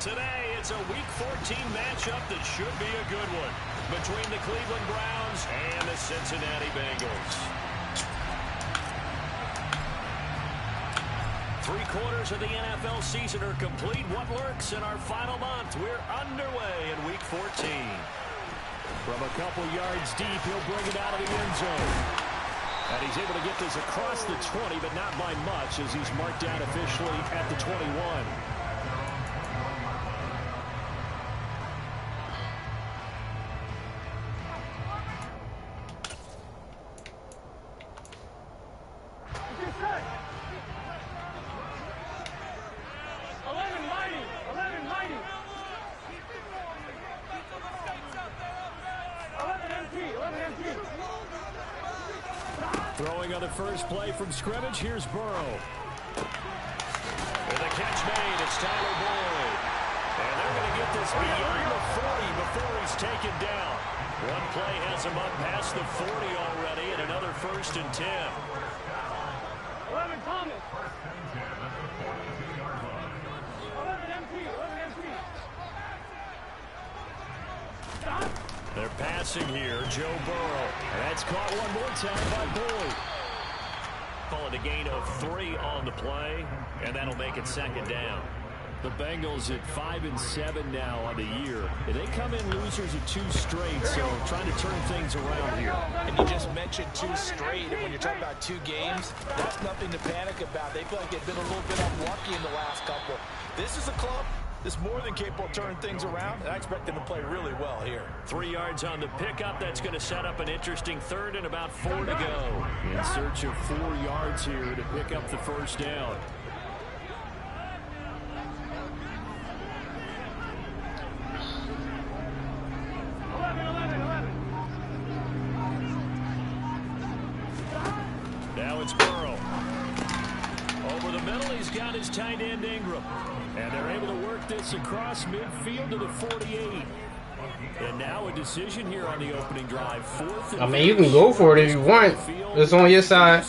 Today, it's a Week 14 matchup that should be a good one between the Cleveland Browns and the Cincinnati Bengals. 3/4 of the NFL season are complete. What lurks in our final month? We're underway in Week 14. From a couple yards deep, he'll bring it out of the end zone. And he's able to get this across the 20, but not by much, as he's marked down officially at the 21. Throwing on the first play from scrimmage, here's Burrow. With a catch made, it's Tyler Boyd. And they're going to get this beyond the 40 before he's taken down. One play has him up past the 40 already, and another 1st and 10. 11 Thomas. 11 MT. They're passing here, Joe Burrow. That's caught one more time by Boyd. Call it a gain of 3 on the play, and that'll make it 2nd down. The Bengals at 5-7 now on the year. And they come in losers of 2 straight, so trying to turn things around here. And you just mentioned 2 straight, and when you're talking about 2 games, that's nothing to panic about. They feel like they've been a little bit unlucky in the last couple. This is a club that's more than capable of turning things around, and I expect them to play really well here. 3 yards on the pickup. That's going to set up an interesting 3rd and about 4 to go. In search of 4 yards here to pick up the 1st down. Now it's Burrow. Over the middle, he's got his tight end Ingram. And they're able to work this across midfield to the 48. And now a decision here on the opening drive. 4th and I mean, you can go for it if you want. It's on your side.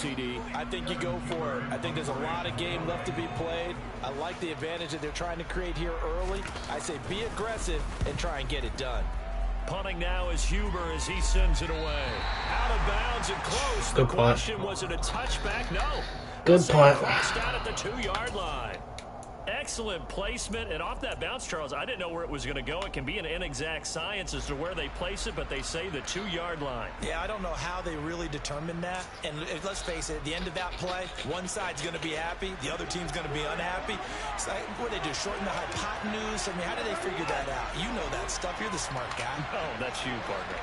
I think you go for it. I think there's a lot of game left to be played. I like the advantage that they're trying to create here early. I say be aggressive and try and get it done. Punting now is Huber as he sends it away. Out of bounds and close. The question, was it a touchback? No. Good punt. Crossed out at the 2-yard line. Excellent placement, and off that bounce, Charles, I didn't know where it was going to go. It can be an inexact science as to where they place it, but they say the 2-yard line. Yeah, I don't know how they really determined that. And let's face it, at the end of that play, one side's going to be happy, the other team's going to be unhappy. It's like, what do they do, shorten the hypotenuse? I mean, how do they figure that out? You know that stuff. You're the smart guy. Oh, that's you, partner.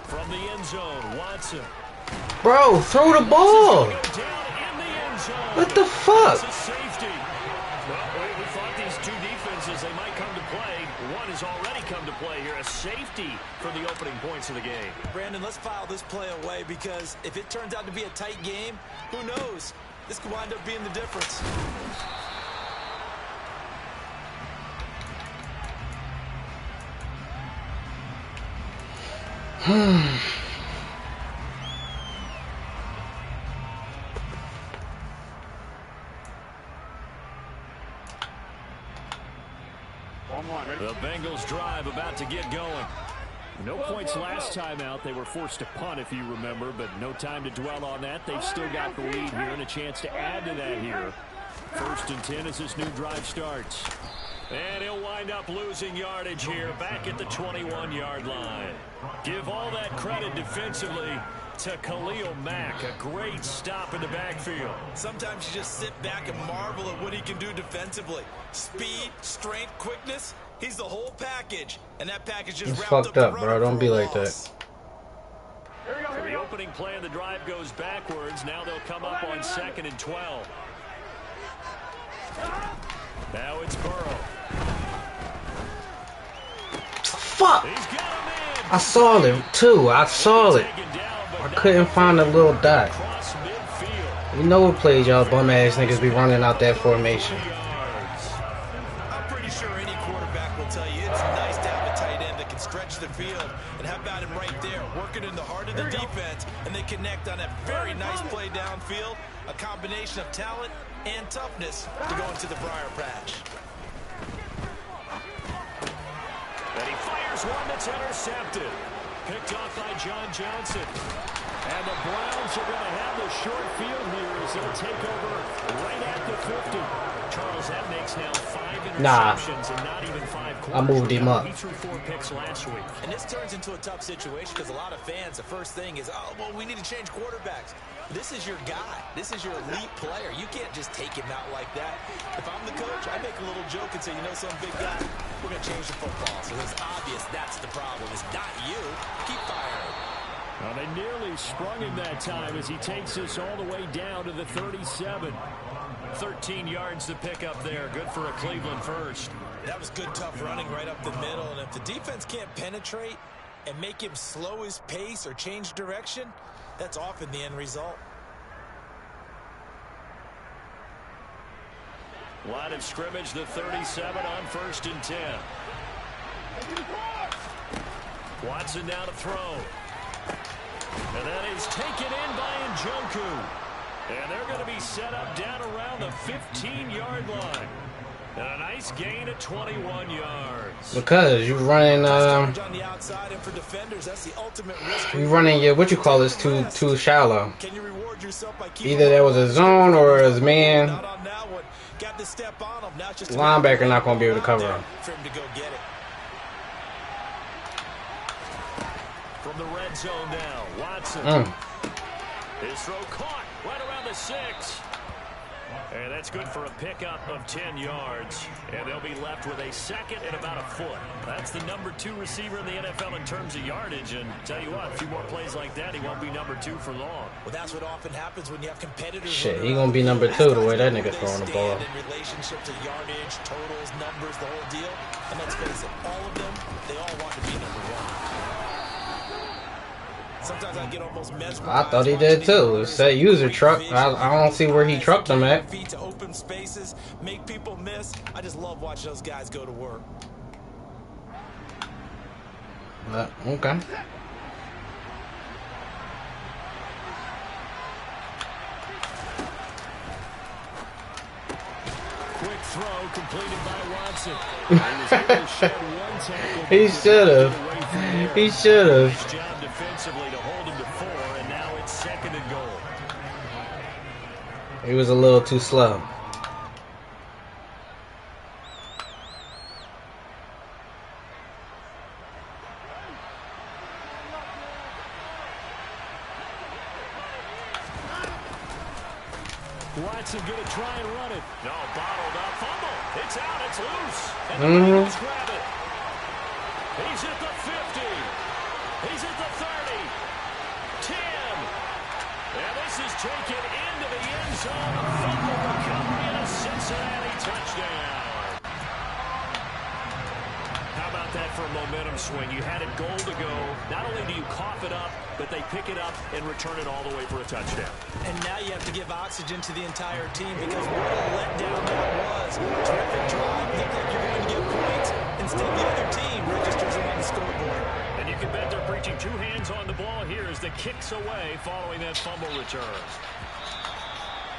From the end zone, Watson. Bro, throw the ball. What the fuck? Safety. Well, we thought these 2 defenses, they might come to play. One has already come to play here. A safety for the opening points of the game. Brandon, let's file this play away because if it turns out to be a tight game, who knows? This could wind up being the difference. The Bengals drive about to get going. No points last time out. They were forced to punt, if you remember, but no time to dwell on that. They've still got the lead here and a chance to add to that here. 1st and 10 as this new drive starts. And he'll wind up losing yardage here back at the 21-yard line. Give all that credit defensively to Khalil Mack. A great stop in the backfield. Sometimes you just sit back and marvel at what he can do defensively. Speed, strength, quickness. He's the whole package. And that package just it's fucked up, bro. Don't be like that. So the opening play of the drive goes backwards. Now they'll come up on 2nd and 12. Now it's Burrow. Fuck! I saw him too. I saw it. I couldn't find a little dot. You know what plays y'all bum ass niggas be running out that formation. I'm pretty sure any quarterback will tell you it's nice to have a tight end that can stretch the field. And how about him right there, working in the heart of the defense, and they connect on a very nice play downfield. A combination of talent and toughness to go into the briar patch. And he fires one that's intercepted. Picked off by John Johnson. And the Browns are going to have the short field here as they'll take over right at the 50. Charles, that makes now 5 interceptions and not even 5 quarters. I moved him up. He threw 4 picks last week. And this turns into a tough situation because a lot of fans, the first thing is, oh, well, we need to change quarterbacks. This is your guy. This is your elite player. You can't just take him out like that. If I'm the coach, I make a little joke and say, you know, some big guy, we're going to change the football. So it's obvious that's the problem. It's not you. Keep firing. Well, they nearly sprung him that time as he takes us all the way down to the 37. 13 yards to pick up there. Good for a Cleveland first. That was good, tough running right up the middle. And if the defense can't penetrate and make him slow his pace or change direction, that's often the end result. Line of scrimmage, the 37 on 1st and 10. Watson now to throw. And that is taken in by Njoku. And they're going to be set up down around the 15-yard line. And a nice gain of 21 yards. Because you running you running your what you call this too shallow. Either there was a zone or a man. Linebacker not going to be able to cover him. From the red zone now, Watson. His throw caught right around the 6. And that's good for a pickup of 10 yards. And they'll be left with a second and about a foot. That's the number 2 receiver in the NFL in terms of yardage. And tell you what, a few more plays like that, he won't be number 2 for long. Well, that's what often happens when you have competitors. Shit, he gonna be number 2 the way that nigga throwing the ball. In relationship to yardage, totals, numbers, the whole deal. And let's face it, all of them, they all want to be number 1. Sometimes I get almost mesmerized. I thought he did too. It said user truck. I don't see where he trucked him at. Feet to open spaces, make people miss. I just love watching those guys go to work. Okay. Quick throw completed by Watson. He should have. He should have. Nice job defensively to hold him to 4, and now it's 2nd and goal. He was a little too slow. Watson going to try and run it. No, bottled up. Fumble. It's out. It's loose. And the Bengals grab it. He's at the 50. He's at the 30. 10. And this is taken into the end zone. A fumble recovery and a Cincinnati touchdown. How about that for a momentum swing? You had it goal to go. Not only do you cough it up, but they pick it up and return it all the way for a touchdown. And now you have to give oxygen to the entire team because what a letdown that was. Terrific drive. Looked like you're going to get points. Instead, the other team registers them on the scoreboard. And you can bet they're preaching 2 hands on the ball here as the kicks away following that fumble return.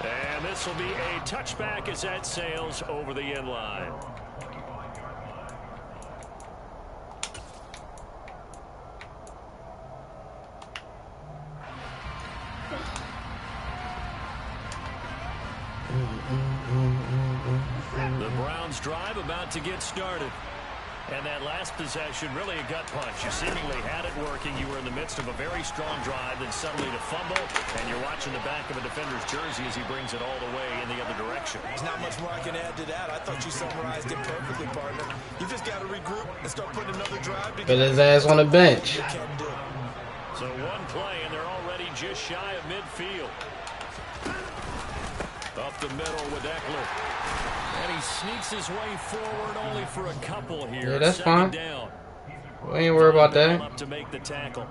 And this will be a touchback as that sails over the end line. The Browns drive about to get started. And that last possession, really a gut punch. You seemingly had it working. You were in the midst of a very strong drive, then suddenly to fumble, and you're watching the back of a defender's jersey as he brings it all the way in the other direction. There's not much more I can add to that. I thought you summarized it perfectly, partner. You just got to regroup and start putting another drive together. Put his ass on the bench. So one play, and they're already just shy of midfield. Up the middle with Eckler. And he sneaks his way forward only for a couple here. Yeah, that's fine. Down. We ain't worried about that. Up to make the tackle.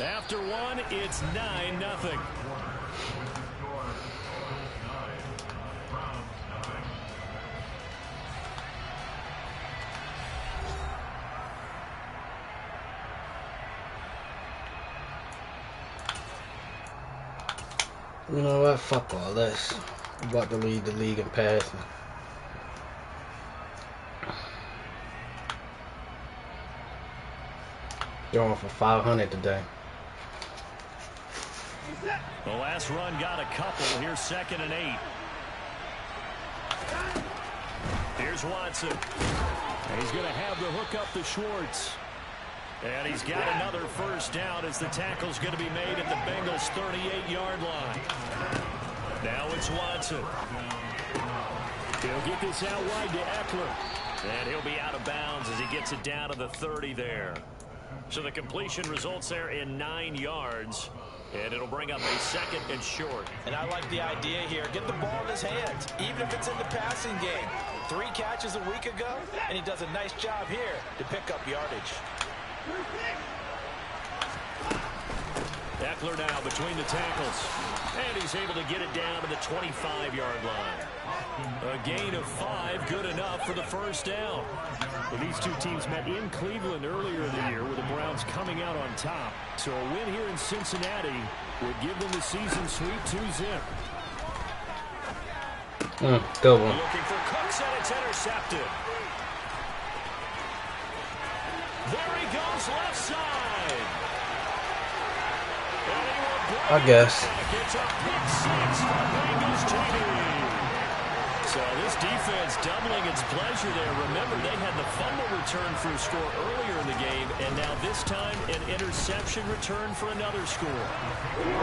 After one, it's 9-0. You know what? Fuck all this. I'm about to lead the league in passing. Going for 500 today. The last run got a couple. Here's 2nd and 8. Here's Watson. And he's going to have the hook up to Schwartz. And he's got another first down as the tackle's going to be made at the Bengals' 38-yard line. Now it's Watson. He'll get this out wide to Eckler. And he'll be out of bounds as he gets it down to the 30 there. So the completion results there in 9 yards. And it'll bring up a 2nd and short. And I like the idea here. Get the ball in his hands, even if it's in the passing game. 3 catches a week ago, and he does a nice job here to pick up yardage. Eckler now between the tackles. And he's able to get it down to the 25-yard line. A gain of 5, good enough for the first down. Well, these two teams met in Cleveland earlier in the year with the Browns coming out on top. So a win here in Cincinnati would give them the season sweep 2-zip. Good one. Looking for Cooks, and it's intercepted. There he goes, left side. I guess. It's a pick 6 for Bengals TD. So this defense doubling its pleasure there. Remember, they had the fumble return for a score earlier in the game, and now this time an interception return for another score.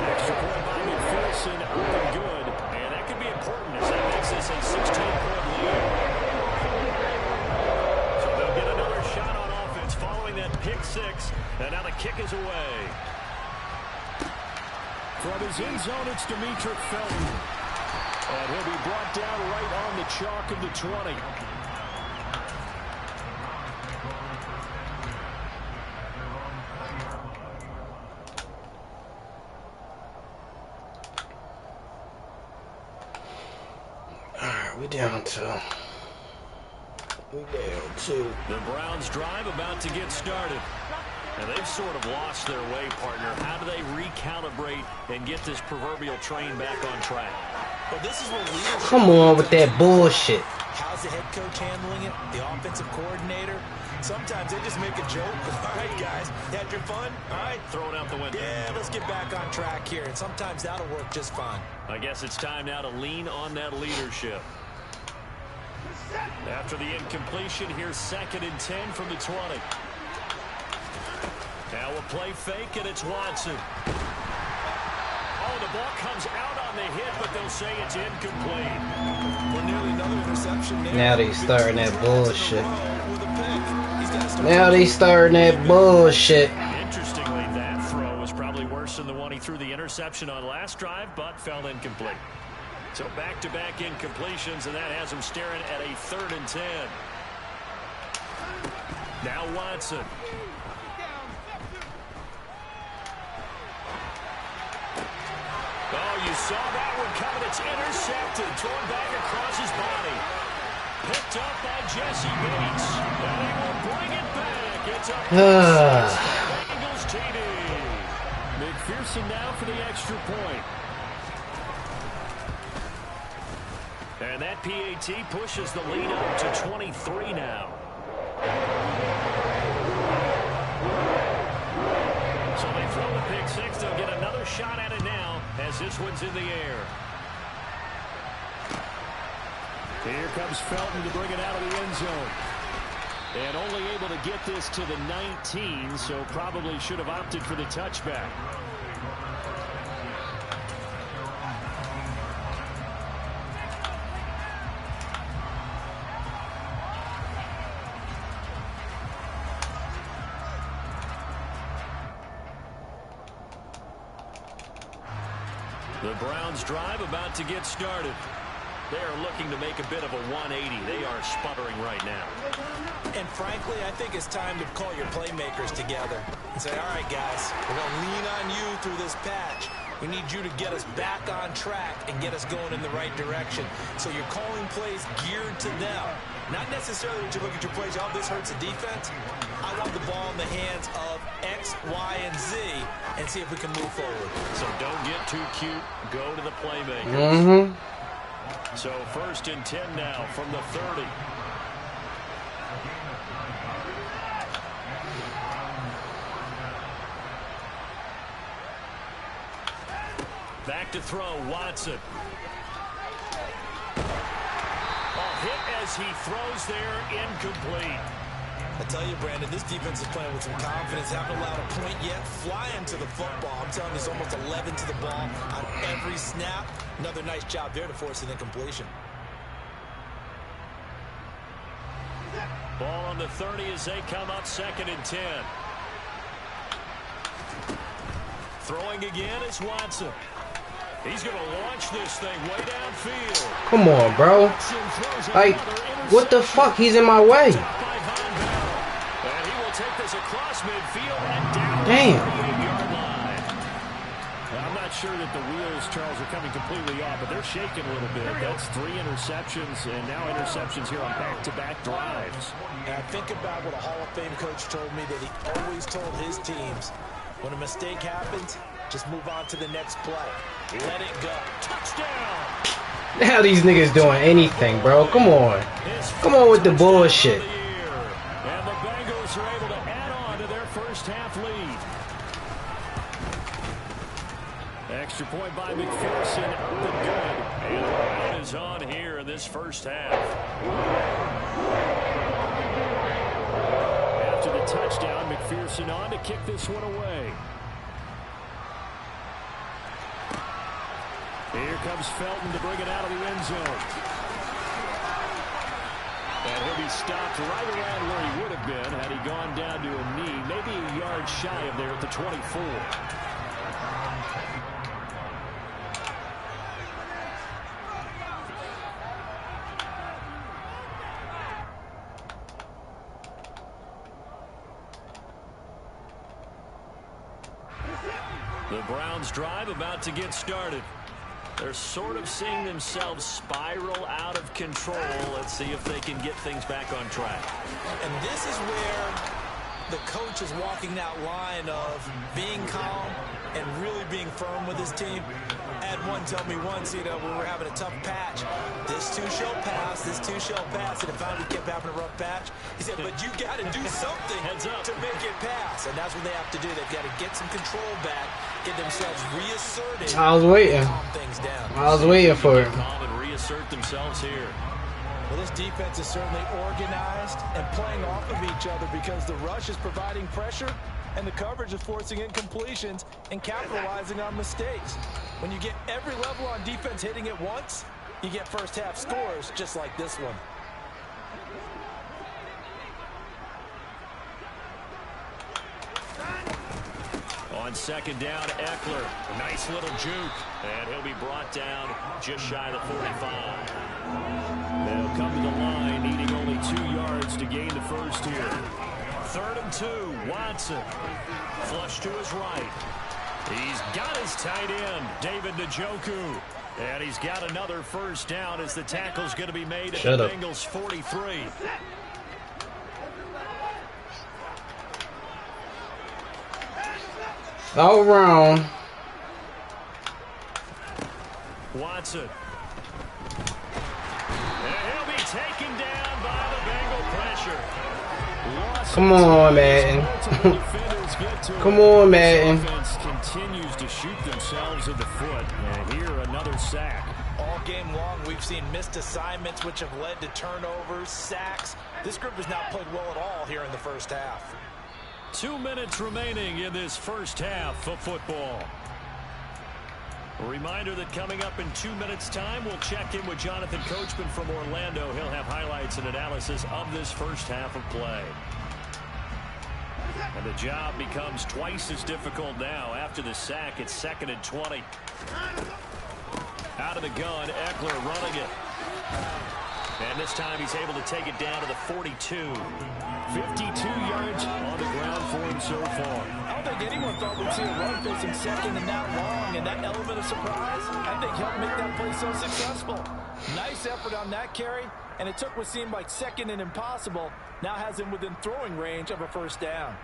Extra point by McPherson, up and good. And that could be important as that makes this a 16-point lead. So they'll get another shot on offense following that pick 6, and now the kick is away. From his end zone, it's Demetric Felton. And he'll be brought down right on the chalk of the 20. Alright, we're down to. The Browns drive about to get started. And they've sort of lost their way, partner. How do they recalibrate and get this proverbial train back on track? Well, this is what leadership. Come on with that bullshit. How's the head coach handling it? The offensive coordinator? Sometimes they just make a joke. All right, guys, had your fun? All right. Throw it out the window. Yeah, let's get back on track here. And sometimes that'll work just fine. I guess it's time now to lean on that leadership. After the incompletion, here's 2nd and 10 from the 20. Now a play fake, and it's Watson. Oh, the ball comes out on the hit, but they'll say it's incomplete. Well, nearly another interception there. Now they starting that bullshit. Now they starting that bullshit. Interestingly, that throw was probably worse than the one he threw the interception on last drive, but fell incomplete. So back-to-back incompletions, and that has him staring at a 3rd and 10. Now Watson. Oh, you saw that one coming. It's intercepted. Thrown back across his body. Picked up by Jesse Bates. And he will bring it back. It's a Bengals TD. McPherson now for the extra point. And that PAT pushes the lead up to 23 now. So they throw the pick 6. They'll get another shot at it now as this one's in the air. Here comes Felton to bring it out of the end zone. And only able to get this to the 19, so probably should have opted for the touchback. The Browns drive about to get started. They are looking to make a bit of a 180. They are sputtering right now. And frankly, I think it's time to call your playmakers together and say, all right, guys, we're going to lean on you through this patch. We need you to get us back on track and get us going in the right direction. So you're calling plays geared to them. Not necessarily that you look at your plays, oh, this hurts the defense. I want the ball in the hands of X, Y, and Z and see if we can move forward. So don't get too cute. Go to the playmakers. So 1st and 10 now from the 30. Back to throw, Watson. Hit as he throws there, incomplete. I tell you, Brandon, this defense is playing with some confidence. Haven't allowed a point yet. Flying to the football. I'm telling you, it's almost 11 to the ball on every snap. Another nice job there to force an incompletion. Ball on the 30 as they come up 2nd and 10. Throwing again is Watson. He's going to launch this thing way downfield. Come on, bro. Like, what the fuck? He's in my way. And he will take this across midfield and down Damn. the 38-yard line. I'm not sure that the wheels, Charles, are coming completely off, but they're shaking a little bit. That's 3 interceptions, and now interceptions here on back-to-back drives. And I think about what a Hall of Fame coach told me, that he always told his teams, when a mistake happens, just move on to the next play. Let it go. Touchdown! Now these niggas doing anything, bro. Come on. Come on with the bullshit. And the Bengals are able to add on to their first half lead. Extra point by McPherson. The good. And the line is on here in this first half. After the touchdown, McPherson on to kick this one away. Here comes Felton to bring it out of the end zone. And he'll be stopped right around where he would have been had he gone down to a knee, maybe a yard shy of there at the 24. The Browns drive about to get started. They're sort of seeing themselves spiral out of control. Let's see if they can get things back on track. And this is where the coach is walking that line of being calm and really being firm with his team. I had one tell me once, when we were having a tough patch, this too shall pass, this too shall pass, and it finally kept having a rough patch. He said, but you got to do something to make it pass, and that's what they have to do. They've got to get some control back, get themselves reasserted. I was waiting. Calm things down. I was waiting for it. Calm and reassert themselves here. Well, this defense is certainly organized and playing off of each other because the rush is providing pressure and the coverage is forcing incompletions and capitalizing on mistakes. When you get every level on defense hitting at once, you get first half scores just like this one. On 2nd down, Eckler. A nice little juke. And he'll be brought down just shy of the 45. They'll come to the line, needing only 2 yards to gain the first here. 3rd and 2, Watson. Flush to his right. He's got his tight end, David Njoku. And he's got another first down as the tackle's going to be made at the Bengals 43. All around. Watson. And he'll be taken down by the Bengal pressure. Come on, Madden. Come on, Madden. Offense continues to shoot themselves in the foot. And here another sack. All game long, we've seen missed assignments, which have led to turnovers, sacks. This group has not played well at all here in the first half. 2 minutes remaining in this first half of football. A reminder that coming up in 2 minutes' time, we'll check in with Jonathan Coachman from Orlando. He'll have highlights and analysis of this first half of play. And the job becomes twice as difficult now. After the sack, it's 2nd and 20. Out of the gun, Eckler running it. And this time he's able to take it down to the 42. 52 yards on the ground for him so far. I don't think anyone thought we'd see a run facing second and that long, and that element of surprise, I think, helped make that play so successful. Nice effort on that carry, and it took what seemed like second and impossible, now has him within throwing range of a first down.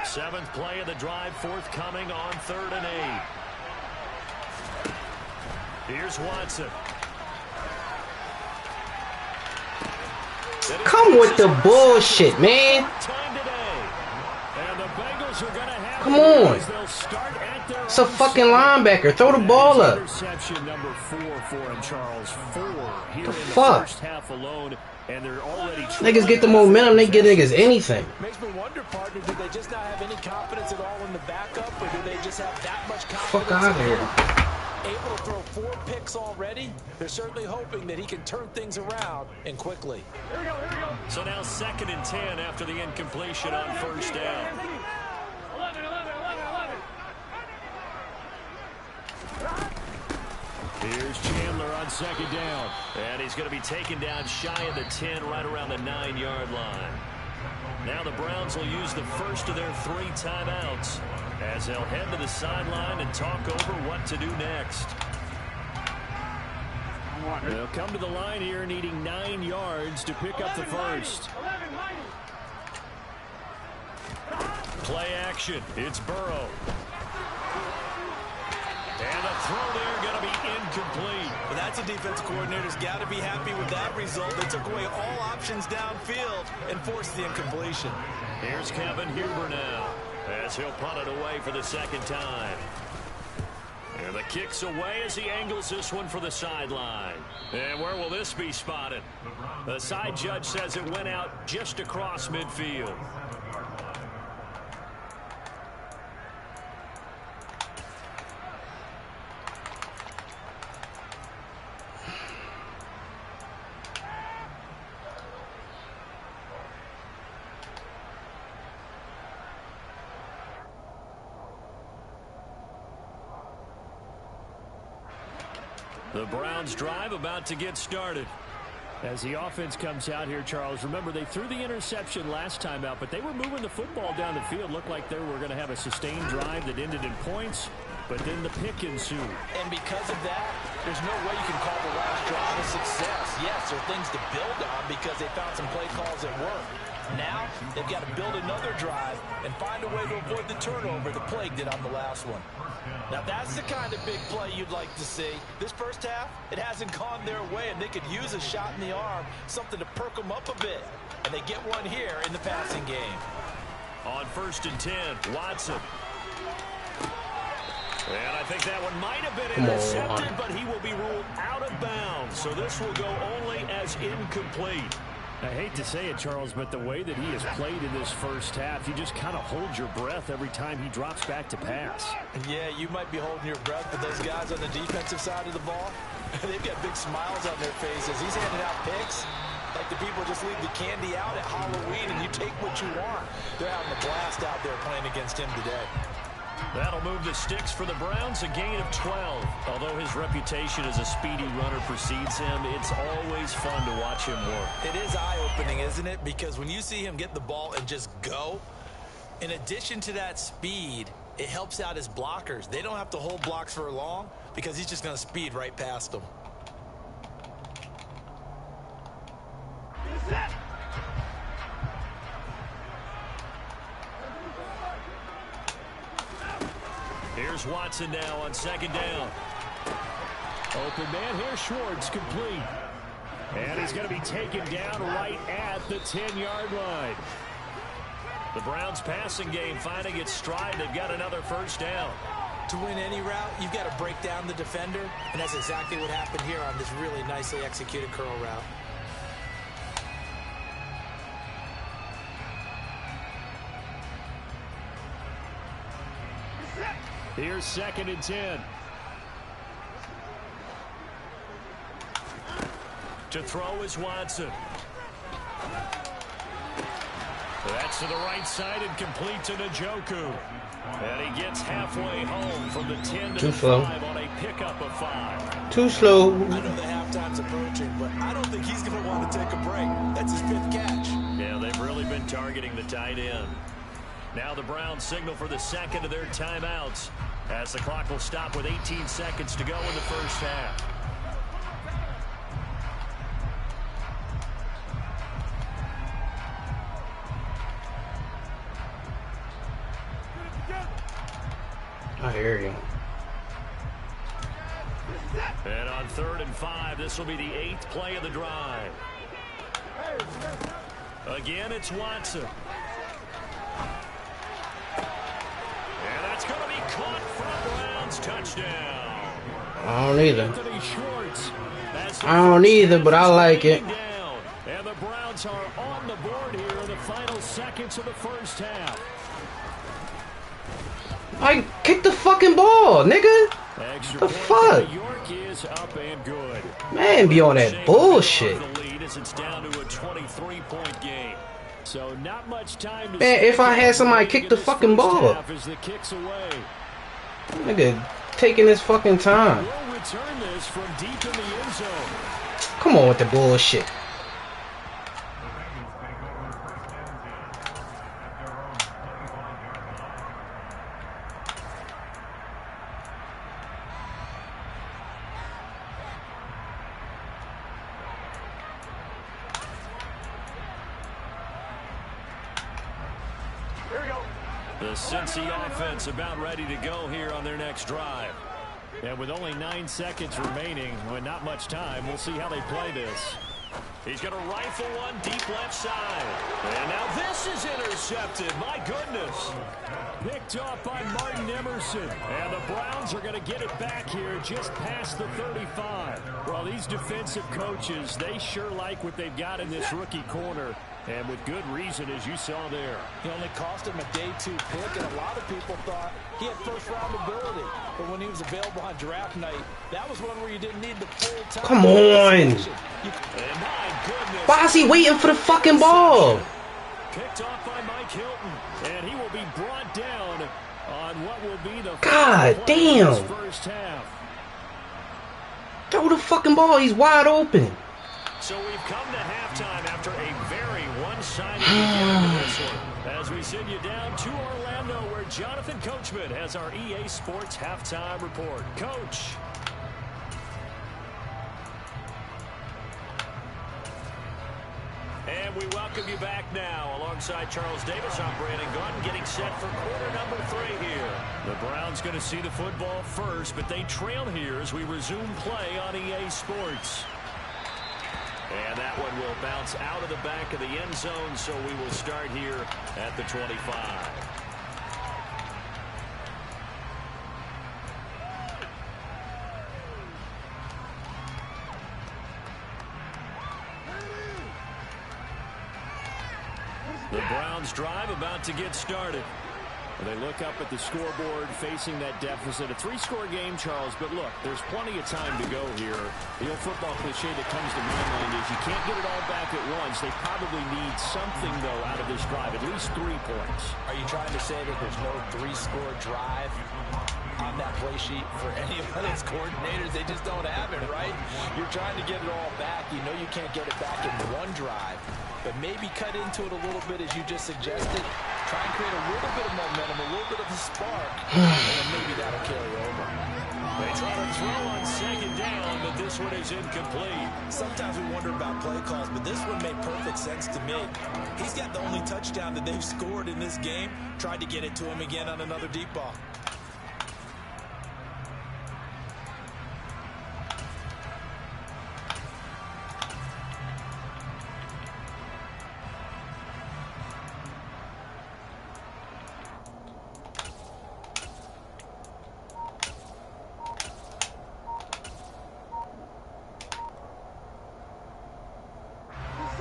Seventh play of the drive forthcoming on 3rd and 8. Here's Watson. Come with the bullshit, man. Come on. It's a fucking linebacker. Throw the ball up. Interception number 4 for him, Charles. 4 here The in fuck? the first half alone, and they're already Niggas get the momentum. They get niggas anything. Makes me wonder, partner, do they just not have any confidence at all in the backup, or do they just have that much confidence? Fuck out of here. Able to throw 4 picks already. They're certainly hoping that he can turn things around and quickly. Here we go, here we go. So now 2nd and 10 after the incompletion on first down. 11, 11, 11, 11. Here's Chandler on 2nd down. And he's going to be taken down shy of the 10, right around the 9-yard line. Now the Browns will use the first of their 3 timeouts as they'll head to the sideline and talk over what to do next. They'll come to the line here needing 9 yards to pick up the first. 11, Play action. It's Burrow. And the throw there going to be incomplete. Well, that's a defensive coordinator's got to be happy with that result. They took away all options downfield and forced the incompletion. Here's Kevin Huber now as he'll punt it away for the 2nd time. And the kick's away as he angles this one for the sideline. And where will this be spotted? The side judge says it went out just across midfield. The Browns drive about to get started. As the offense comes out here, Charles, remember they threw the interception last time out, but they were moving the football down the field. Looked like they were going to have a sustained drive that ended in points, but then the pick ensued. And because of that, there's no way you can call the last drive a success. Yes, there are things to build on because they found some play calls that work. Now, they've got to build another drive and find a way to avoid the turnover the plague did on the last one. Now, that's the kind of big play you'd like to see. This first half, it hasn't gone their way, and they could use a shot in the arm, something to perk them up a bit. And they get one here in the passing game. On 1st and 10, Watson. And I think that one might have been intercepted, but he will be ruled out of bounds. So this will go only as incomplete. I hate to say it, Charles, but the way that he has played in this first half, you just kind of hold your breath every time he drops back to pass. Yeah, you might be holding your breath, but those guys on the defensive side of the ball, they've got big smiles on their faces. He's handing out picks like the people just leave the candy out at Halloween and you take what you want. They're having a blast out there playing against him today. That'll move the sticks for the Browns, a gain of 12. Although his reputation as a speedy runner precedes him, it's always fun to watch him work. It is eye-opening, isn't it? Because when you see him get the ball and just go, in addition to that speed, it helps out his blockers. They don't have to hold blocks for long because he's just going to speed right past them. Here's Watson now on 2nd down. Open man here, Schwartz, complete. And he's going to be taken down right at the 10-yard line. The Browns passing game finding its stride. They've got another first down. To win any route, you've got to break down the defender, and that's exactly what happened here on this really nicely executed curl route. Here's 2nd and 10. To throw is Watson. That's to the right side and complete to Njoku. And he gets halfway home from the 10 to the 5 on a pickup of 5. Too slow. I know the halftime's approaching, but I don't think he's going to want to take a break. That's his 5th catch. Yeah, they've really been targeting the tight end. Now the Browns signal for the second of their timeouts as the clock will stop with 18 seconds to go in the first half. I hear you. And on 3rd and 5, this will be the 8th play of the drive. Again, it's Watson. And that's going to be caught for a Browns touchdown. I don't either. I don't either, but I like it. And the Browns are on the board here in the final seconds of the first half. I kicked the fucking ball, nigga. The fuck? York is up and good. Man, be on that bullshit. It's down to a 23-point game. So not much time to man, if I had somebody kick the fucking ball. Nigga, taking his fucking time. We'll return this from deep in the end zone. Come on with the bullshit. The Cincy offense about ready to go here on their next drive. And with only 9 seconds remaining, with not much time, we'll see how they play this. He's going to rifle one deep left side. And now this is intercepted. My goodness. Picked off by Martin Emerson. And the Browns are going to get it back here just past the 35. Well, these defensive coaches, they sure like what they've got in this rookie corner. And with good reason, as you saw there. He only cost him a day 2 pick, and a lot of people thought he had first-round ability. But when he was available on draft night, that was one where you didn't need the full time. Come on. Why is he waiting for the fucking ball? Picked off by Mike Hilton, and he will be brought down on what will be the God damn. First half. Throw the fucking ball. He's wide open. So we've come to halftime after a very one-sided beginning to this one. As we send you down to Orlando, where Jonathan Coachman has our EA Sports halftime report. Coach. And we welcome you back now. Alongside Charles Davis, I'm Brandon Gordon, getting set for quarter number 3 here. The Browns going to see the football first, but they trail here as we resume play on EA Sports. And that one will bounce out of the back of the end zone, so we will start here at the 25. The Browns drive about to get started. They look up at the scoreboard facing that deficit. A 3-score game, Charles, but look, there's plenty of time to go here. The old football cliche that comes to my mind is you can't get it all back at once. They probably need something, though, out of this drive, at least 3 points. Are you trying to say that there's no 3-score drive on that play sheet for any of those coordinators? They just don't have it, right? You're trying to get it all back. You know you can't get it back in one drive, but maybe cut into it a little bit as you just suggested. Try and create a little bit of momentum, a little bit of a spark, and then maybe that'll carry over. They try to throw on 2nd down, but this one is incomplete. Sometimes we wonder about play calls, but this one made perfect sense to me. He's got the only touchdown that they've scored in this game. Tried to get it to him again on another deep ball.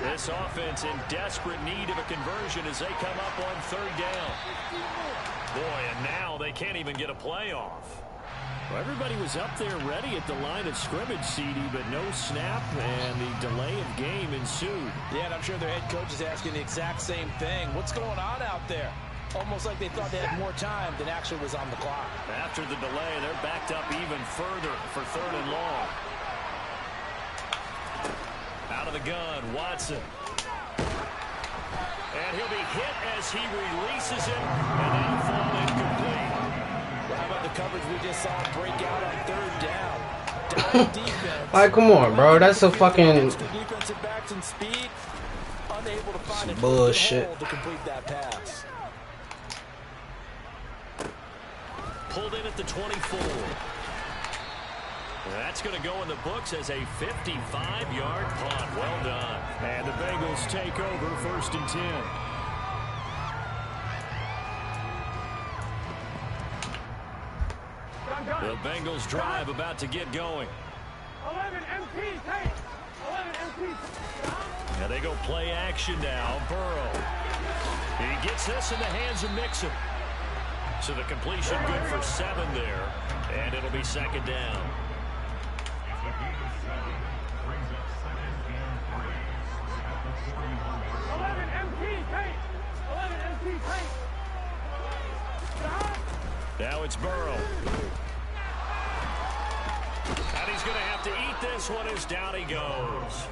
This offense in desperate need of a conversion as they come up on 3rd down. Boy, and now they can't even get a play off. Well, everybody was up there ready at the line of scrimmage, CD, but no snap, and the delay of game ensued. Yeah, and I'm sure their head coach is asking the exact same thing. What's going on out there? Almost like they thought they had more time than actually was on the clock. After the delay, they're backed up even further for 3rd and long. Out of the gun, Watson. And he'll be hit as he releases it, and that'll fall incomplete. How about the coverage we just saw break out on 3rd down? Down defense. Like, come on, bro. That's a fucking defensive backs and speed. Unable to find a bullshit hole to complete that pass. Pulled in at the 24. That's going to go in the books as a 55-yard punt. Well done. And the Bengals take over 1st and 10. The Bengals drive about to get going. 11 MP, take. 11 MP. And they go play action now. Burrow. He gets this in the hands of Mixon. So the completion good for 7 there. And it'll be 2nd down. 11 MP, take. 11 MP, take. Now it's Burrow. And he's going to have to eat this one as down he goes.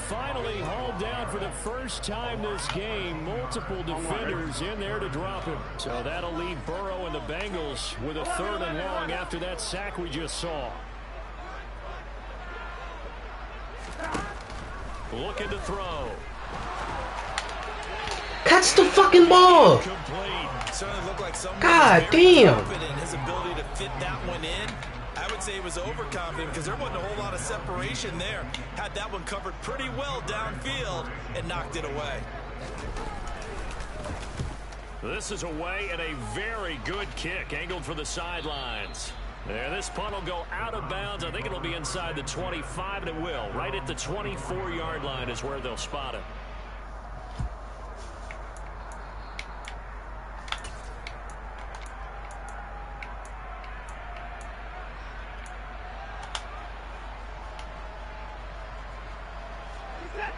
Finally hauled down for the first time this game. Multiple defenders in there to drop him. So that'll leave Burrow and the Bengals with a 3rd and long after that sack we just saw. Looking to throw. catch the fucking ball. Certainly looked like someone God was very damn. confident in his ability to fit that one in. I would say he was overconfident because there wasn't a whole lot of separation there. Had that one covered pretty well downfield and knocked it away. This is away and a very good kick angled for the sidelines. There, this punt will go out of bounds. I think it'll be inside the 25, and it will. Right at the 24-yard line is where they'll spot it.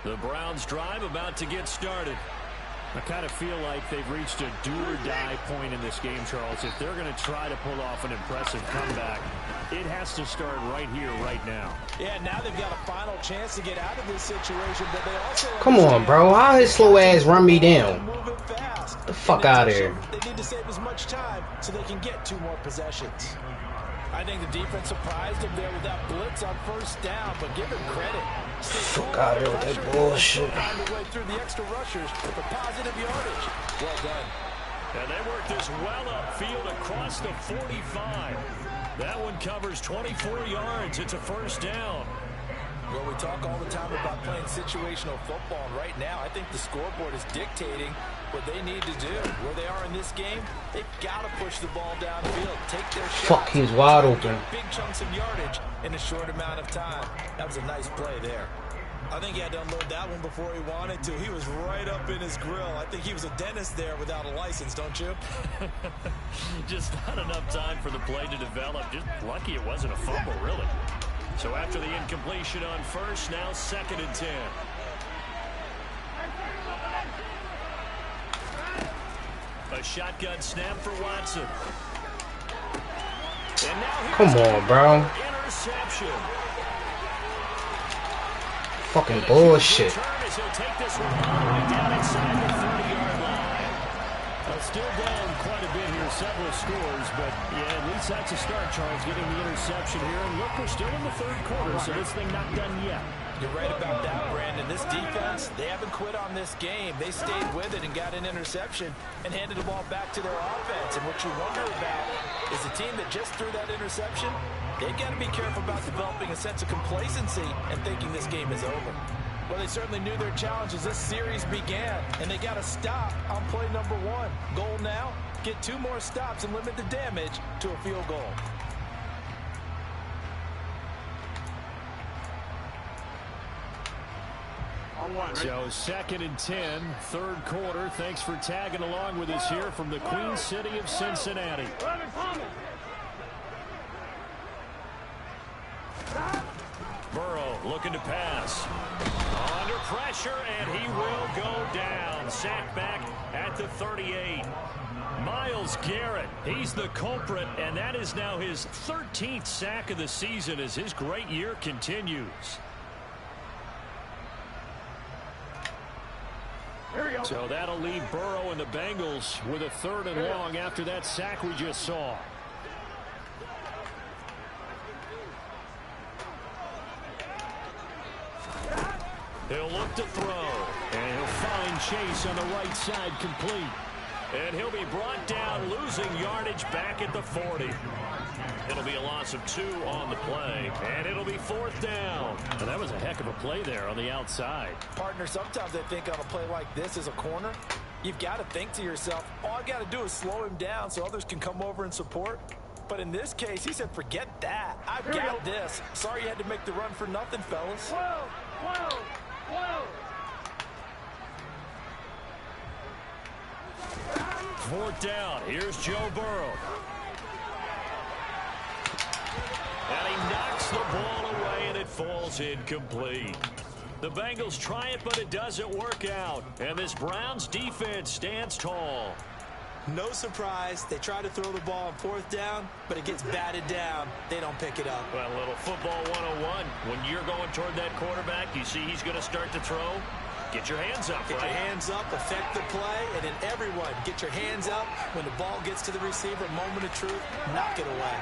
The Browns drive about to get started. I kind of feel like they've reached a do-or-die point in this game, Charles. If they're going to try to pull off an impressive comeback, it has to start right here, right now. Yeah, now they've got a final chance to get out of this situation, but they also... Come on, bro. How his slow ass run me down? Moving fast. The fuck out of here. They need to save as much time so they can get 2 more possessions. I think the defense surprised him there with that blitz on first down, but give him credit. Fuck out of here with that bullshit. Find a way through the extra rushers for positive yardage. Well done. And they work this well upfield across the 45. That one covers 24 yards. It's a first down. Well, we talk all the time about playing situational football, and right now I think the scoreboard is dictating what they need to do. Where they are in this game, they've got to push the ball downfield, take their shots. Fuck, he's wide open. Big chunks of yardage in a short amount of time. That was a nice play there. I think he had to unload that one before he wanted to. He was right up in his grill. I think he was a dentist there without a license, don't you? Just not enough time for the play to develop. Just lucky it wasn't a fumble, really. So after the incompletion on first, now 2nd and 10. A shotgun snap for Watson. And now Come on, bro. Interception. Fucking bullshit. He'll take this one all the way down inside the 30-yard line. Still down quite a bit here, several scores, but yeah, at least that's a start, Charles, getting the interception here. And look, we're still in the 3rd quarter, so this thing not done yet. You're right about that, Brandon. This defense, they haven't quit on this game. They stayed with it and got an interception and handed the ball back to their offense. And what you wonder about is the team that just threw that interception, they've got to be careful about developing a sense of complacency and thinking this game is over. Well, they certainly knew their challenge as this series began, and they got to stop on play number 1. Goal now, get 2 more stops and limit the damage to a field goal. So 2nd and 10, 3rd quarter. Thanks for tagging along with us here from the Queen City of Cincinnati. Looking to pass. Under pressure, and he will go down. Sacked back at the 38. Myles Garrett, he's the culprit, and that is now his 13th sack of the season as his great year continues. So that'll leave Burrow and the Bengals with a 3rd and long after that sack we just saw. He'll look to throw, and he'll find Chase on the right side complete. And he'll be brought down, losing yardage back at the 40. It'll be a loss of 2 on the play, and it'll be 4th down. And that was a heck of a play there on the outside. Partner, sometimes I think on a play like this as a corner, you've got to think to yourself, all I got to do is slow him down so others can come over and support. But in this case, he said, forget that. I've got this. Sorry you had to make the run for nothing, fellas. Whoa. 4th down. Here's Joe Burrow. And he knocks the ball away, and it falls incomplete. The Bengals try it, but it doesn't work out. And this Browns defense stands tall. No surprise. They try to throw the ball on 4th down, but it gets batted down. They don't pick it up. Well, a little football 101. When you're going toward that quarterback, you see he's going to start to throw. Get your hands up, Get right? your hands up, affect the play, and then everyone, get your hands up. When the ball gets to the receiver, moment of truth, knock it away.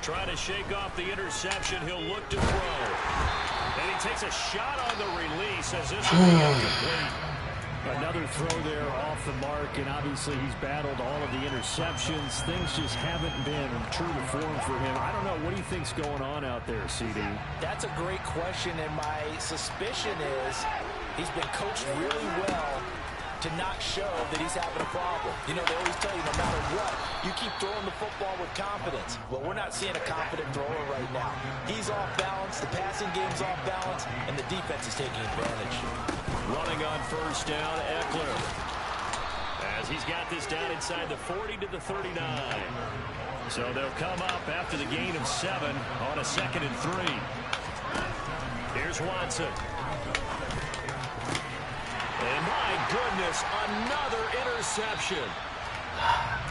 Trying to shake off the interception. He'll look to throw. And he takes a shot on the release as this will be incomplete. Another throw there off the mark, and obviously he's battled all of the interceptions. Things just haven't been true to form for him. I don't know. What do you think's going on out there, CD? That's a great question, and my suspicion is he's been coached really well to not show that he's having a problem. You know, they always tell you no matter what, you keep throwing the football with confidence. Well, we're not seeing a confident thrower right now. He's off balance, the passing game's off balance, and the defense is taking advantage. Running on 1st down, Eckler. As he's got this down inside the 40 to the 39. So they'll come up after the gain of 7 on a 2nd and 3. Here's Watson. And my goodness, another interception.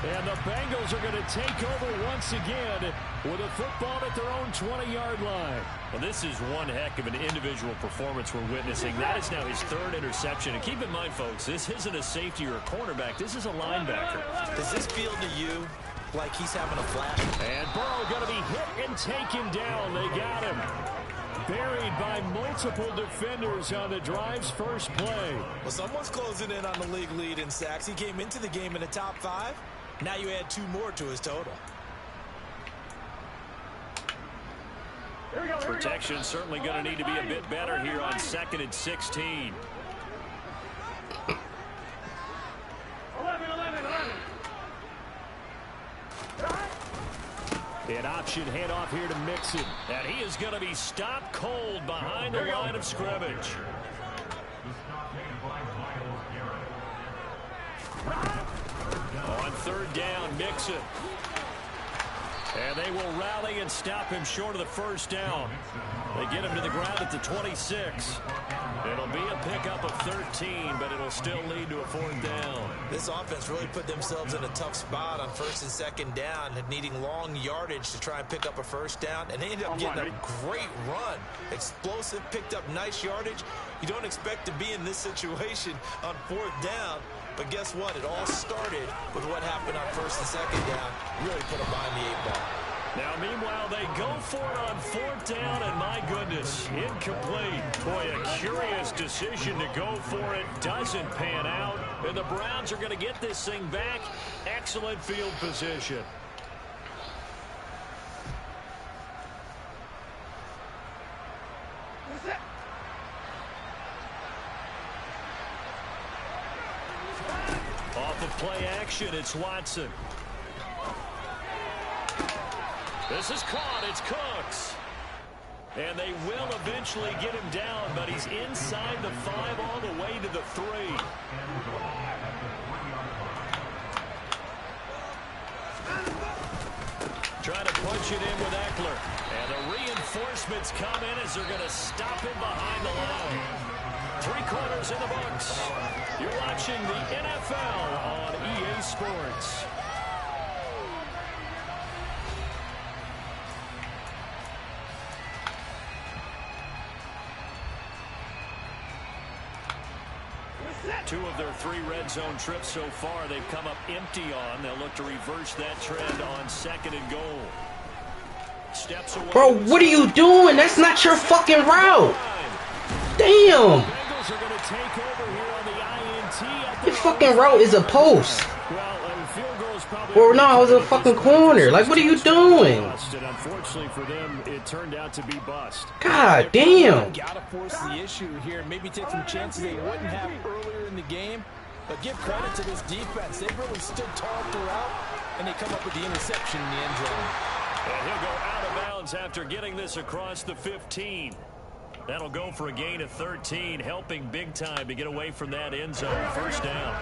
And the Bengals are going to take over once again with a football at their own 20-yard line. Well, this is one heck of an individual performance we're witnessing. That is now his 3rd interception. And keep in mind, folks, this isn't a safety or a cornerback. This is a linebacker. Does this feel to you like he's having a flash? And Burrow going to be hit and taken down. They got him. Buried by multiple defenders on the drive's first play. Well, someone's closing in on the league lead in sacks. He came into the game in the top 5. Now you add 2 more to his total. Protection certainly going to need to be a bit better here on 2nd and 16. 11. An option handoff here to Mixon. And he is going to be stopped cold behind the line of scrimmage. On 3rd down, Mixon. And they will rally and stop him short of the 1st down. They get him to the ground at the 26. It'll be a pickup of 13, but it'll still lead to a 4th down. This offense really put themselves in a tough spot on 1st and 2nd down, needing long yardage to try and pick up a 1st down, and they ended up getting a great run. Explosive, picked up nice yardage. You don't expect to be in this situation on 4th down, but guess what? It all started with what happened on 1st and 2nd down. Really put them behind the 8 ball. Now, meanwhile, they go for it on 4th down, and my goodness, incomplete. Boy, a curious decision to go for it. Doesn't pan out, and the Browns are going to get this thing back. Excellent field position. Off of play action, it's Watson. This is caught. It's Cooks. And they will eventually get him down, but he's inside the 5 all the way to the 3. Trying to punch it in with Eckler. And the reinforcements come in as they're going to stop him behind the line. 3 quarters in the books. You're watching the NFL on EA Sports. Two of their 3 red zone trips so far, they've come up empty on. They'll look to reverse that trend on 2nd and goal. Steps away. Bro, what are you doing? That's not your fucking route. Damn. Bengals are going to take over here on the INT. Your fucking route is a post. Well, field goal is probably. Or no, it was a fucking corner. Like, what are you doing? Unfortunately for them, it turned out to be bust. God damn. Gotta force the issue here and maybe take some chances they wouldn't have earlier in the game. But give credit to this defense. They've really stood tall throughout, and they come up with the interception in the end zone. And he'll go out of bounds after getting this across the 15. That'll go for a gain of 13, helping big time to get away from that end zone. 1st down.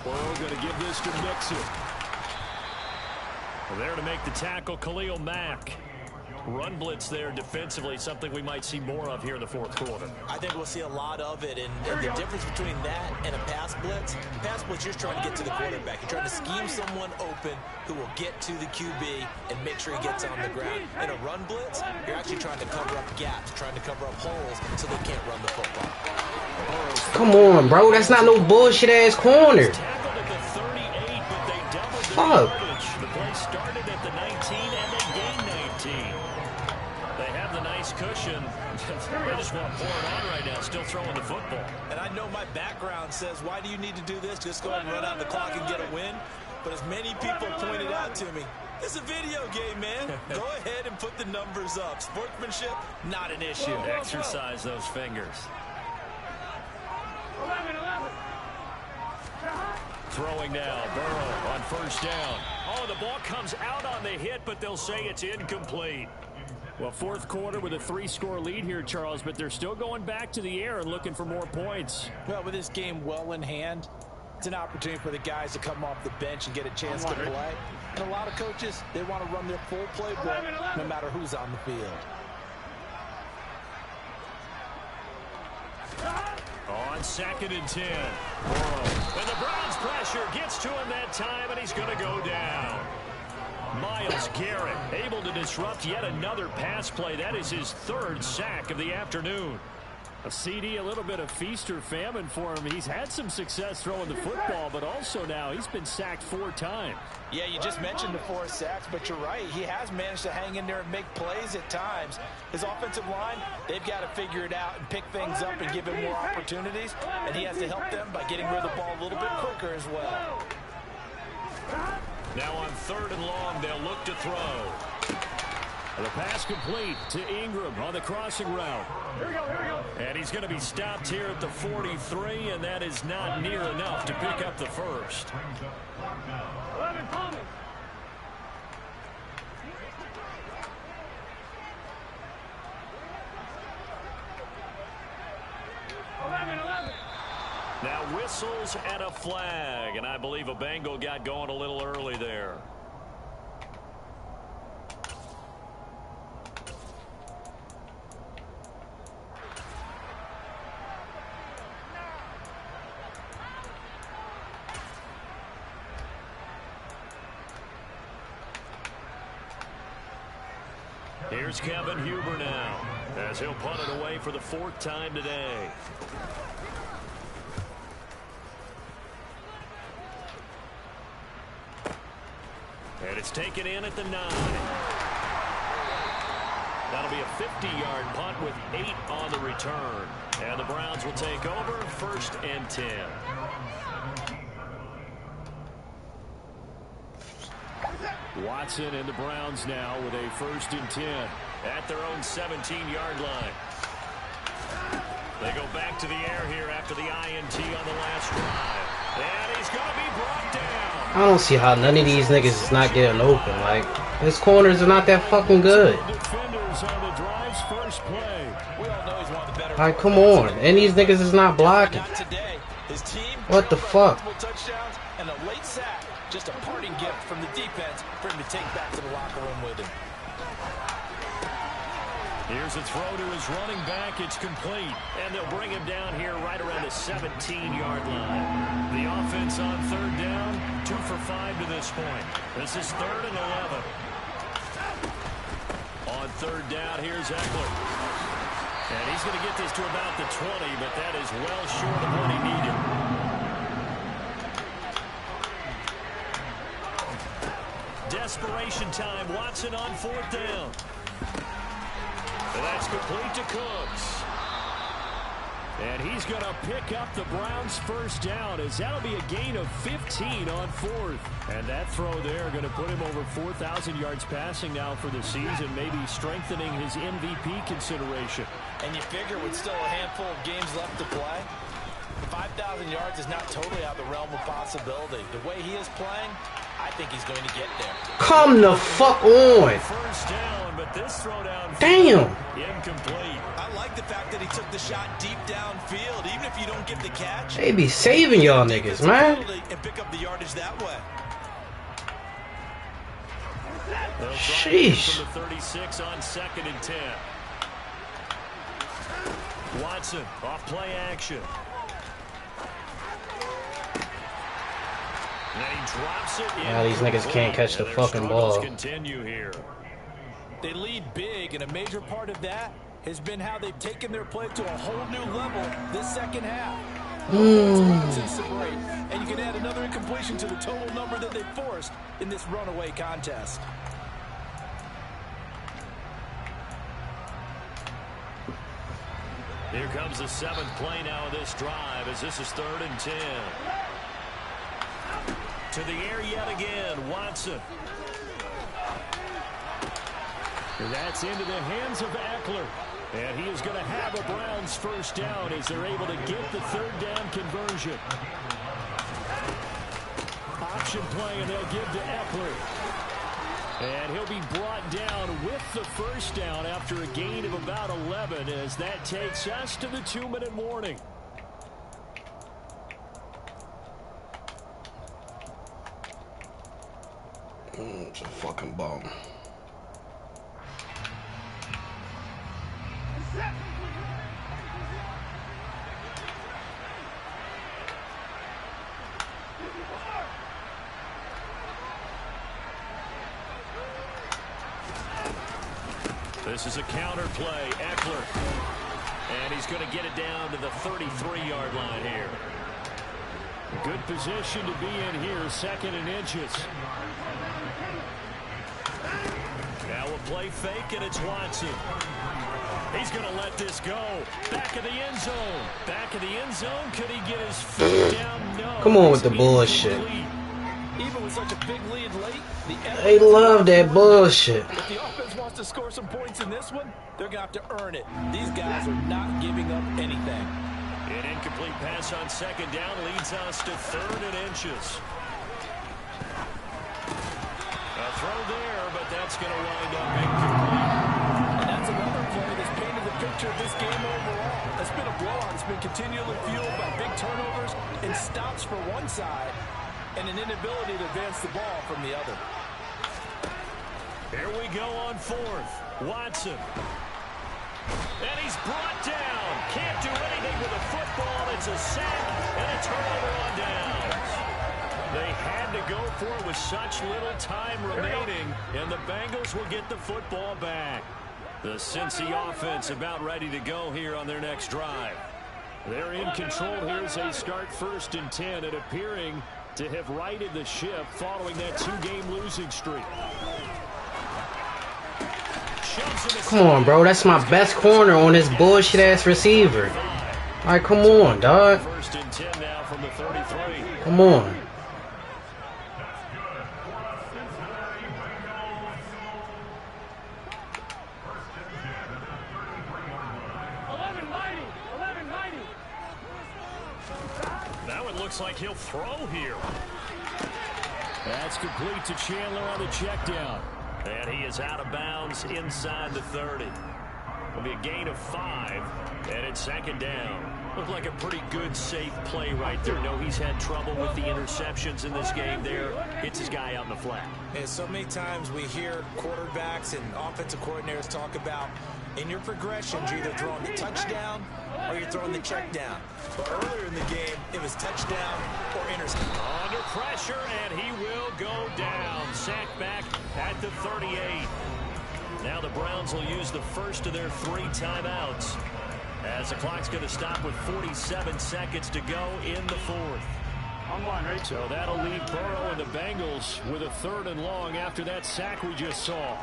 We're going to give this to Mixon. Well, there to make the tackle, Khalil Mack. Run blitz there defensively, something we might see more of here in the 4th quarter. I think we'll see a lot of it, and the difference between that and a pass blitz, you're just trying to get to the quarterback. You're trying to scheme someone open who will get to the QB and make sure he gets on the ground. In a run blitz, you're actually trying to cover up gaps, trying to cover up holes so they can't run the football. Come on, bro. That's not no bullshit-ass corner. Tackled at the 38, but they doubled the Fuck. yardage. The play started at the 19, and they gained 19. They have the nice cushion. They just want to pour it on right now, still throwing the football. And I know my background says, why do you need to do this? Just go ahead and run out the clock and get a win. But as many people pointed out to me, it's a video game, man. Go ahead and put the numbers up. Sportsmanship, not an issue. Exercise those fingers. 11. Throwing now, Burrow on 1st down. Oh, the ball comes out on the hit, but they'll say it's incomplete. Well, 4th quarter with a 3-score lead here, Charles, but they're still going back to the air and looking for more points. Well, with this game well in hand, it's an opportunity for the guys to come off the bench and get a chance to play. And a lot of coaches, they want to run their full playbook no matter who's on the field. On 2nd and 10. Burrow. And the Browns pressure gets to him that time, and he's going to go down. Myles Garrett able to disrupt yet another pass play. That is his 3rd sack of the afternoon. A CD, a little bit of feast or famine for him. He's had some success throwing the football, but also now he's been sacked 4 times. Yeah, you just mentioned the 4 sacks, but you're right. He has managed to hang in there and make plays at times. His offensive line, they've got to figure it out and pick things up and give him more opportunities. And he has to help them by getting rid of the ball a little bit quicker as well. Now on 3rd and long, they'll look to throw. The pass complete to Ingram on the crossing route. Here we go. And he's going to be stopped here at the 43, and that is not near enough to pick up the 1st. 11, Thomas. Now whistles and a flag, and I believe a Bengal got going a little early there. Here's Kevin Huber now, as he'll punt it away for the 4th time today. And it's taken in at the 9. That'll be a 50-yard punt with 8 on the return. And the Browns will take over 1st and 10. Watson and the Browns now with a 1st and 10 at their own 17-yard line. They go back to the air here after the INT on the last drive. And he's going to be brought down. I don't see how none of these niggas is not getting open. Like, his corners are not that fucking good. Defenders on the drive's first play. We all know he's one of the better. Like, come on. And these niggas is not blocking. Not today. His team, What the fuck? touchdowns and a late sack Here's a throw to his running back. It's complete. And they'll bring him down here right around the 17-yard line. The offense on third down, 2 for 5 to this point. This is 3rd and 11. On third down, here's Eckler. And he's going to get this to about the 20, but that is well short of what he needed. Desperation time. Watson on 4th down. And that's complete to Cooks. And he's going to pick up the Browns' first down, as that'll be a gain of 15 on 4th. And that throw there going to put him over 4,000 yards passing now for the season, maybe strengthening his MVP consideration. And you figure with still a handful of games left to play, 5,000 yards is not totally out of the realm of possibility. The way he is playing, I think he's going to get there. Come the fuck on. First down, but this throw down. Damn. Incomplete. I like the fact that he took the shot deep downfield, even if you don't get the catch. They be saving y'all niggas, man. And pick up the yardage that way. Sheesh. From the 36 on 2nd and 10. Watson off play action. And he drops it. Now these niggas can't catch the fucking ball. Continue here. They lead big, and a major part of that has been how they've taken their play to a whole new level this second half. And you can add another incompletion to the total number that they forced in this runaway contest. Here comes the 7th play now of this drive, as this is 3rd and 10. To the air yet again, Watson. That's into the hands of Eckler. And he is going to have a Browns first down as they're able to get the 3rd down conversion. Option play, and they'll give to Eckler. And he'll be brought down with the first down after a gain of about 11, as that takes us to the 2-minute warning. It's a fucking bomb. This is a counter play, Eckler. And he's going to get it down to the 33-yard line here. Good position to be in here, 2nd and inches. Now a play fake, and it's Watson. He's going to let this go. Back of the end zone. Back of the end zone. Could he get his foot down? No. Come on with the bullshit. Even with such a big lead late, they love that bullshit. If the offense wants to score some points in this one, they're going to have to earn it. These guys are not giving up anything. An incomplete pass on 2nd down leads us to 3rd and inches. A throw there, but that's going to wind up incomplete. And that's another play that's painted the picture of this game overall. It's been a blowout. It's been continually fueled by big turnovers and stops for one side, and an inability to advance the ball from the other. Here we go on 4th. Watson. And he's brought down. Can't do anything with a football. It's a sack and a turnover on downs. They had to go for it with such little time remaining, and the Bengals will get the football back. The Cincy offense about ready to go here on their next drive. They're in control here as they start 1st and 10, and appearing to have righted the ship following that 2-game losing streak. Come on, bro. That's my best corner on this bullshit-ass receiver. All right, come on, dog. 1st and 10 now from the 33. Come on. Now it looks like he'll throw here. That's complete to Chandler on the check down. And he is out of bounds inside the 30. It'll be a gain of 5, and it's 2nd down. Looked like a pretty good, safe play right there. No, he's had trouble with the interceptions in this game there. Hits his guy out in the flat. And so many times we hear quarterbacks and offensive coordinators talk about in your progressions, you're either throwing the touchdown or you're throwing the check down. But earlier in the game, it was touchdown or interception. Under pressure, and he will go down. Sacked back at the 38. Now the Browns will use the first of their 3 timeouts, as the clock's going to stop with 47 seconds to go in the 4th. So that'll leave Burrow and the Bengals with a 3rd and long after that sack we just saw.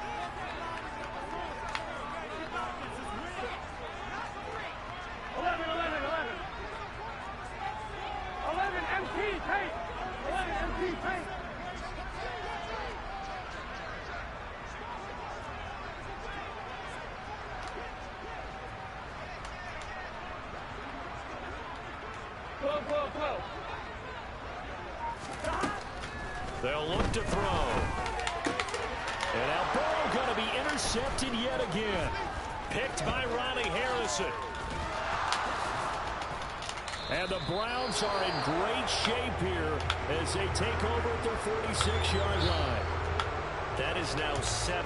11 MP tape. 11 MP tape. They'll look to throw. And now Burrow going to be intercepted yet again. Picked by Ronnie Harrison. And the Browns are in great shape here as they take over at their 46-yard line. That is now 7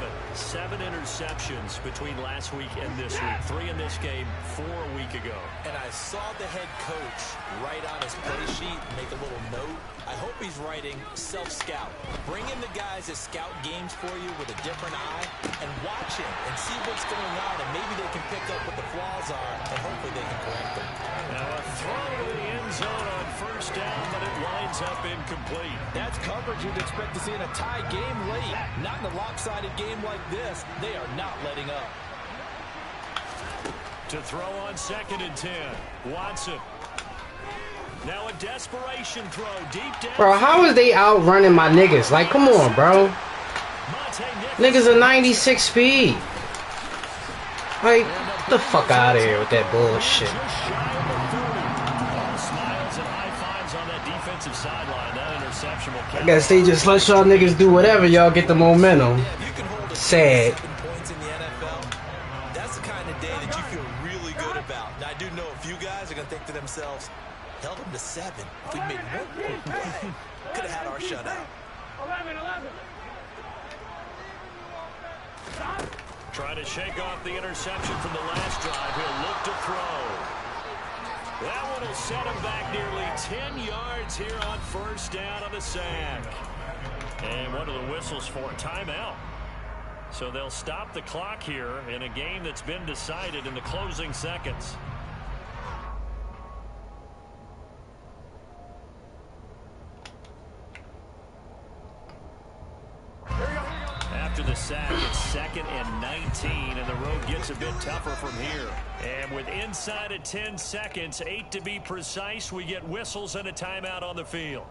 interceptions between last week and this week. 3 in this game, 4 a week ago. And I saw the head coach write on his play sheet, make a little note. I hope he's writing self-scout. Bring in the guys that scout games for you with a different eye and watch him and see what's going on, and maybe they can pick up what the flaws are, and hopefully they can correct them. Now a throw to the end zone on 1st down, but it winds up incomplete. That's coverage you'd expect to see in a tie game late. Not in a lopsided game like this. They are not letting up. To throw on 2nd and 10. Watson. Now a desperation throw deep down. Bro, how is they outrunning my niggas? Like, come on, bro. Niggas are 96 speed. Like, get the fuck out of here with that bullshit. Smiles and high fives on that defensive sideline. That interception will count. I guess they just let y'all niggas do whatever. Y'all get the momentum. Sad. Points in the NFL, that's the kind of day that you feel really good about. Now, I do know a few guys are going to think to themselves, held them to 7. If we made 1 point play, could have had our shutout. 11. Trying to shake off the interception from the last drive. He'll look to throw. That one will set him back nearly 10 yards here on 1st down on the sack. And what are the whistles for? Timeout. So they'll stop the clock here in a game that's been decided in the closing seconds. After the sack, it's 2nd and 19, and the road gets a bit tougher from here. And with inside of 10 seconds, 8 to be precise, we get whistles and a timeout on the field.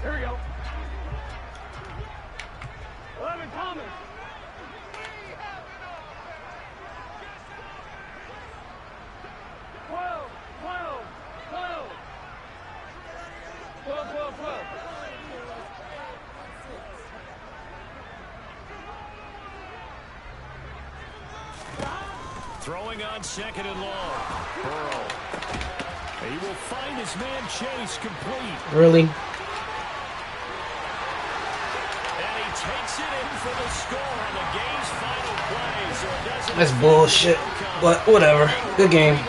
Here we go. 11 Thomas. 12. Throwing on 2nd and long. Burrow. He will find his man Chase complete. Really? And he takes it in for the score on the game's final play. So it doesn't. That's bullshit. But whatever. Good game.